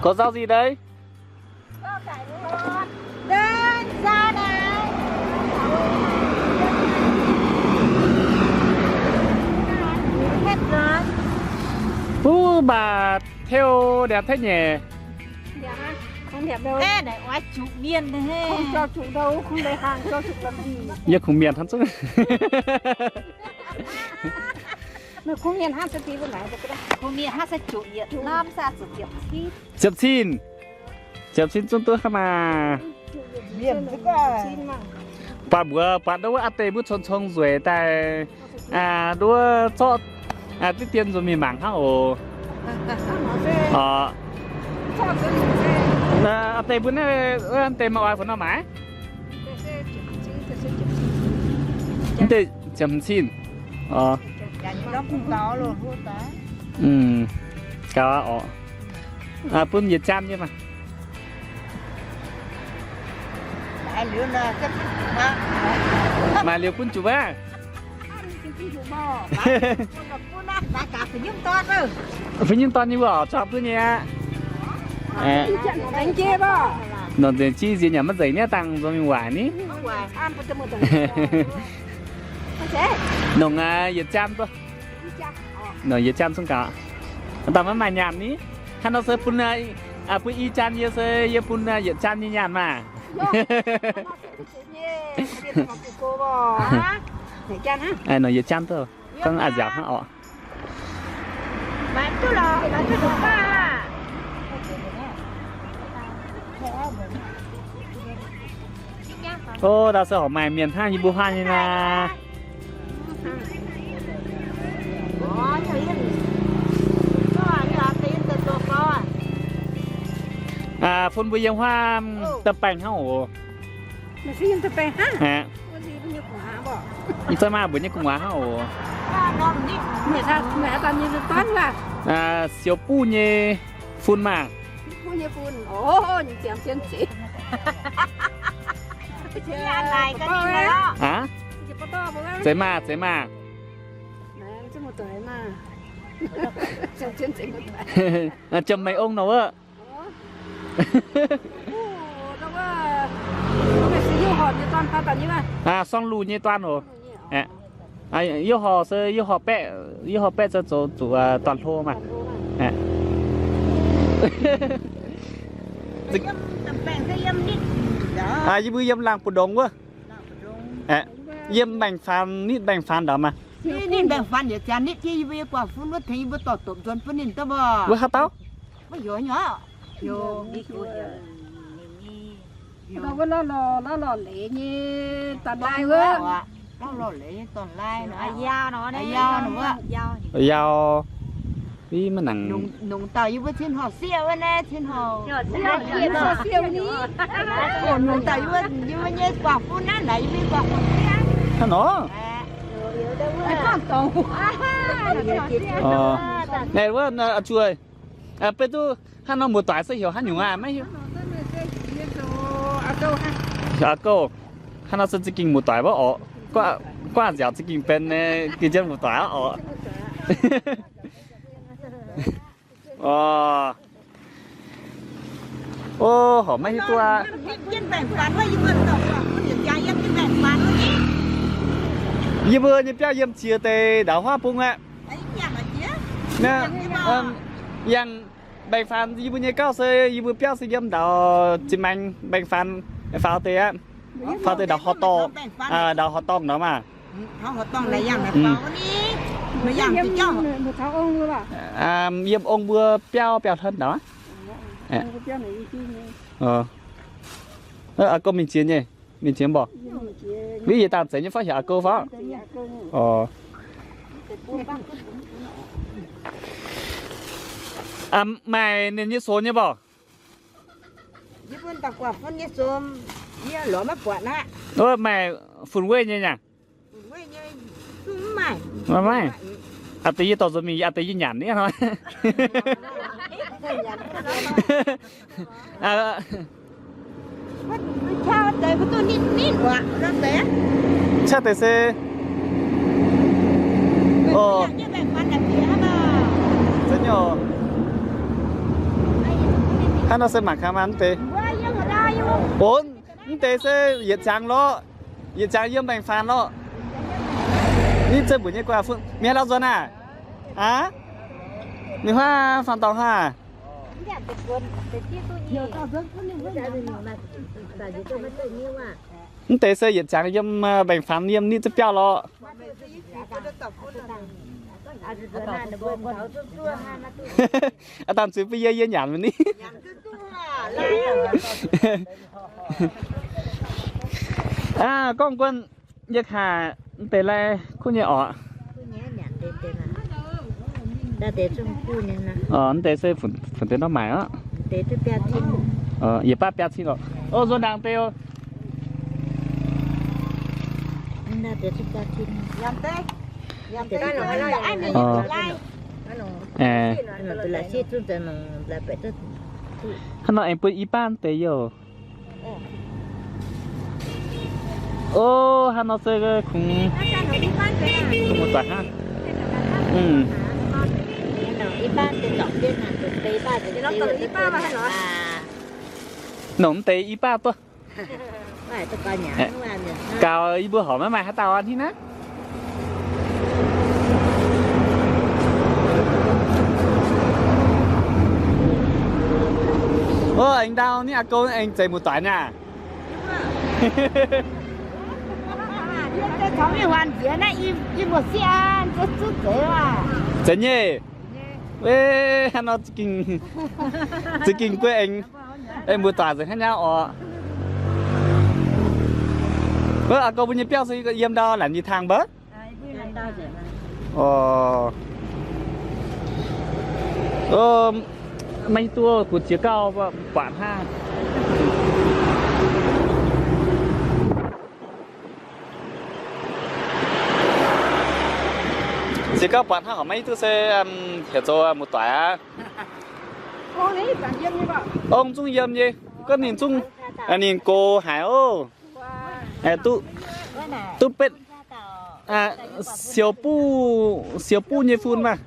Có rau gì đây? Có cải lợn, đơn ra này. Hết rồi. Bà theo đẹp thế nhỉ? Đẹp á? Không đẹp đâu. Ê, này oai chụp miên thế. Không cho chụp đâu, không lấy hàng cho chụp làm gì. Giờ không miền hắn chứ. Mà không miên hát sẽ tí bên này được đó. Không miên hát sẽ chụp nhiệt. Nam sa chụp nhiệt xít. Chụp xin. Chụp xin chúng tôi mà. Miên thế cả. Bà bà đâu ăn tê bút chong rồi tại đua cho cái tiền rồi mình mảng hả ồ. Ăn tê bút này ăn tê mà ai phải nó mãi. Ăn tê chấm xin. Nó cũng có luôn luôn đấy. Có pun nhiệt cham chứ mà. Đại lửa là chắc Mà liều pun chụp á. Phải nhưng toàn như bỏ chọc thôi nha. Đánh chê bò. Nó để chi gì nhà mất giấy nhá tăng rồi mình hoài ní. Nồng nhiệt cham thôi. Nó nhiệt cham xuống cả. Tao mà nhàn ní. Hắn nó sẽ pun pun y chan như sẽ như pun nhiệt cham như nhàn mà. Nó nhiệt cham thôi. Con dẻo hả ọ. Mà tôi là tôi được ba. Ô, đào sơ hỏi mày miền Tha như bù hoa như là phun bùi dương hoa tập bành hả ổ. Mà sử dụng tập bành hả? Hả? Có gì bao nhiêu cũng hả bỏ. Như sao mà bùi như cùng hóa hả ổ. Mẹ sao mẹ toàn như toán mà. Xíu bù như phun mà. Bù như phun. Ồ, những chém chân chị. Này cái gì đó. Hả? Giấy mà. Này, chứ một tuổi mà. Chém chân chị một tuổi. Chầm mấy ông nào ạ? Đâu có phải sử dụng hòn như toàn ta toàn như mà. Xong lù như toàn rồi. Yêu họ sẽ yêu họ bẹ cho chủ toàn thô mà. Như bữa yếm làng Pù Đông quá. Yếm bành phàn đó mà. Nín bành phàn vậy chán nít chứ bây quả phun nó thấy bữa tọt tụm tuần phun nín tao bò. Bữa hát tao? Bữa nhỏ nhỏ. Yo đi cô đâu có lo lệ như toàn lai quá. Lo lệ toàn lai nữa. Dao nó đấy. Dao nữa. Dao. Đi mà nặng nung tàu như với thiên hồ siêu nè thiên hồ siêu ní nung tàu như với như quả phun á này với quả phun hả nó con tàu này quá chuối bây giờ hắn nó một tỏi sẽ hiểu hắn nhung mấy hiểu cô hắn nó sẽ chỉ kinh một tỏi bỏ qua dẻo chỉ kinh bên cái chân một tỏi họ mấyตัวยี่เบอร์ยี่เปียยี่เชียเตดาวhoa pung ạ nè yang bạch phànยี่เบอร์ยี่เก้าเซยี่เบอร์เปียเซยี่ดาวจิมังบạch phàn pháoเตะpháoเตะดาวฮอตโต้ดาวฮอตโต้เนาะมาเขาฮอตโต้อะไรอย่างแบบเปล่านี่ไม่อย่างที่เจ้าmột tháo ông luôn àยี่องเบอร์เปียวthân đó cô mình chiến nhỉ mình chiến bỏ ví dụ ta sẽ như phát hiện cô phá mày nên như số như bỏ như phân tạc quả phân như số như lỗ mắt quả nè mày phun quê như nhỉ phun quê như xuống mày mày tí tao rồi mình tí nhàn đấy thôi sao tới của tôi nít quá nó té chắc tới xe rất nhiều 他那是马卡曼的。bốn tế sẽ nhiệt trắng lo nhiệt trắng yếm bánh phàn loนี่เจอบุญยี่กว่าฟุ้งเมียเราจนอ่ะอะนี่ว่าฟันตองค่ะนี่เตะเสียดจังยมแบ่งฟันยมนี่จะเปรี้ยวรออาตามซื้อไปเยอะๆหยาดวันนี้กล้องก้นยักษ์หาเตะไรคุณยายอ๋อđã để trong khu này nè. Để xây phần tên nó mày á. Để tôi bẹt thiên. Giờ ba bẹt thiên rồi. Rồi đang teo. Đã để tôi bẹt thiên. Làm tê. Làm tê. Anh này nó tôi là xí tôi tên là bẹt tôi. Hắn nói em bơi y ban tê yo. Hắn nói xây cái khung. Một toại ha. Ipan thì chọn trên là từ tây ba từ nó từ Ipan mà hay nói nồng tây Ipan tôi phải tôi coi nhả nó ăn được cao y bữa hỏi mấy mày hả tao ăn thì nè anh đau nè cô anh chạy một toán nha cái thằng này hoàn chiến này im một xe chút chút thế mà真耶ê nó chỉ kinh quê anh em mua tòa rồi hết nhau cô bây giờ béo gì có yếm đo làm gì thang bớt mấy tua của chiếc cao và quản ha chỉ có bạn họ mấy thứ xe hiểu cho một tòa ông trung yếm gì có nhìn trung nhìn cô hải ô tu pet siêu pu như phun mà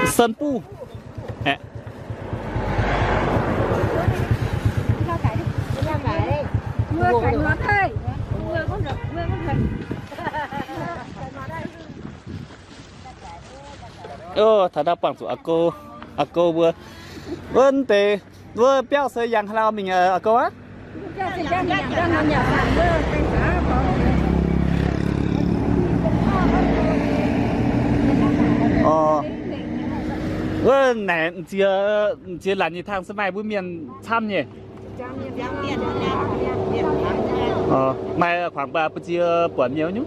sơn pu mưa cảnh nó thôi mưa cũng được mưa cũng được thật ra bằng số cô vừa vân tề vừa béo sơi yang lao mình cô á này chưa làm như thang sân bay bữa miền thăm nhỉ mày khoảng 3 chia bữa nhiều nhú